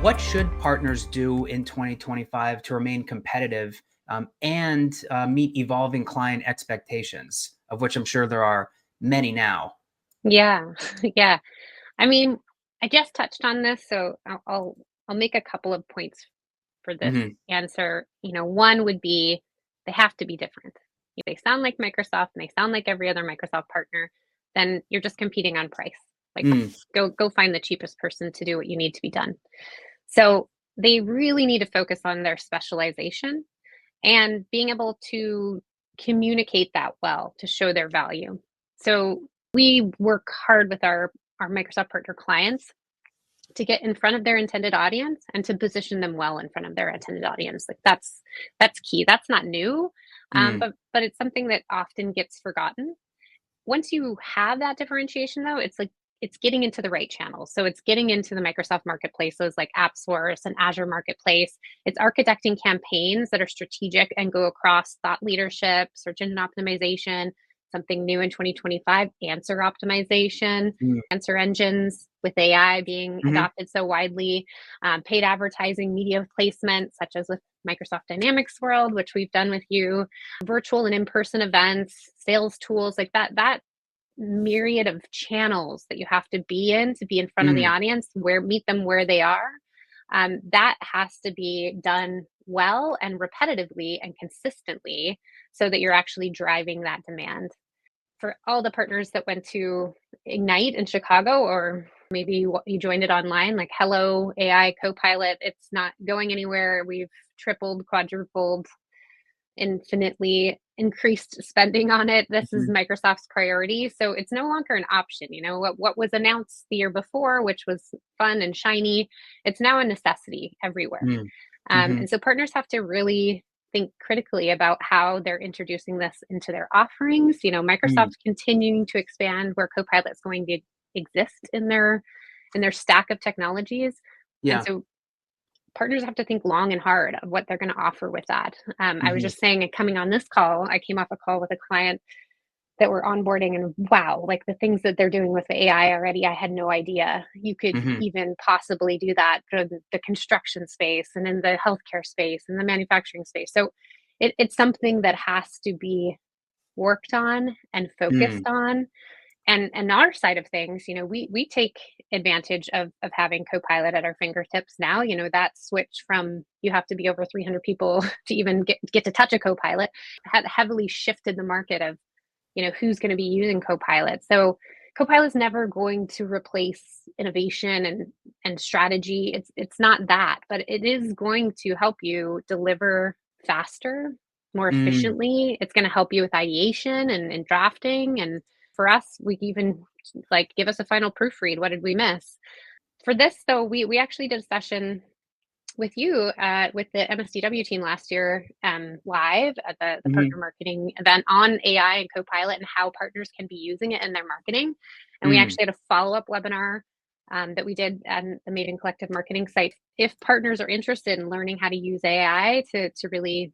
What should partners do in 2025 to remain competitive and meet evolving client expectations, of which I'm sure there are many now? Yeah, yeah. I mean, I just touched on this, so I'll make a couple of points for this Hmm. answer. One would be they have to be different. If they sound like Microsoft and they sound like every other Microsoft partner, then you're just competing on price. Like Mm. go find the cheapest person to do what you need to be done. So they really need to focus on their specialization and being able to communicate that well to show their value. So we work hard with our Microsoft partner clients to get in front of their intended audience and to position them well in front of their intended audience. Like that's key. That's not new, Mm. but it's something that often gets forgotten. Once you have that differentiation, though, it's like it's getting into the right channels. So it's getting into the Microsoft marketplaces like AppSource and Azure Marketplace. It's architecting campaigns that are strategic and go across thought leadership, search engine optimization, something new in 2025, answer optimization, Mm. answer engines with AI being Hmm. adopted so widely, paid advertising, media placement, such as with Microsoft Dynamics World, which we've done with you, virtual and in-person events, sales tools like that myriad of channels that you have to be in to be in front of the Mm. audience, where meet them where they are. That has to be done well and repetitively and consistently so that you're actually driving that demand. For all the partners that went to Ignite in Chicago, or maybe you joined it online, like hello, AI Copilot, it's not going anywhere. We've tripled, quadrupled, infinitely increased spending on it. This is Hmm. Microsoft's priority. So it's no longer an option. What was announced the year before, which was fun and shiny, it's now a necessity everywhere. Mm. Hmm. And so partners have to really think critically about how they're introducing this into their offerings. Mm. Microsoft's continuing to expand where Copilot is going to exist in their stack of technologies. And Yeah. so partners have to think long and hard of what they're going to offer with that. I was Hmm. just saying, coming on this call, I came off a call with a client that we're onboarding, and wow, like the things that they're doing with the AI already, I had no idea you could Hmm. even possibly do that for the construction space and in the healthcare space and the manufacturing space. So it's something that has to be worked on and focused Mm. on. And our side of things, we take advantage of having Copilot at our fingertips now. That switch from you have to be over 300 people to even get to touch a Copilot had heavily shifted the market of, who's going to be using Copilot. So Copilot's never going to replace innovation and strategy. It's not that, but it is going to help you deliver faster, more Mm. efficiently. It's going to help you with ideation and drafting. And for us, we even like give us a final proofread. What did we miss? For this, though, we actually did a session with you with the MSDW team last year, live at the partner Hmm. marketing event on AI and Copilot and how partners can be using it in their marketing. And we Mm. actually had a follow-up webinar that we did on the Maven Collective marketing site. If partners are interested in learning how to use AI to really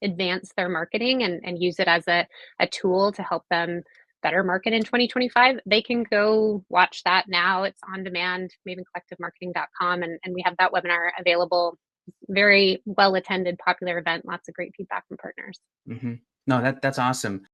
advance their marketing and use it as a tool to help them better market in 2025, they can go watch that now. It's on demand, mavencollectivemarketing.com, and we have that webinar available. Very well attended, popular event, lots of great feedback from partners. Hmm. No, that's awesome.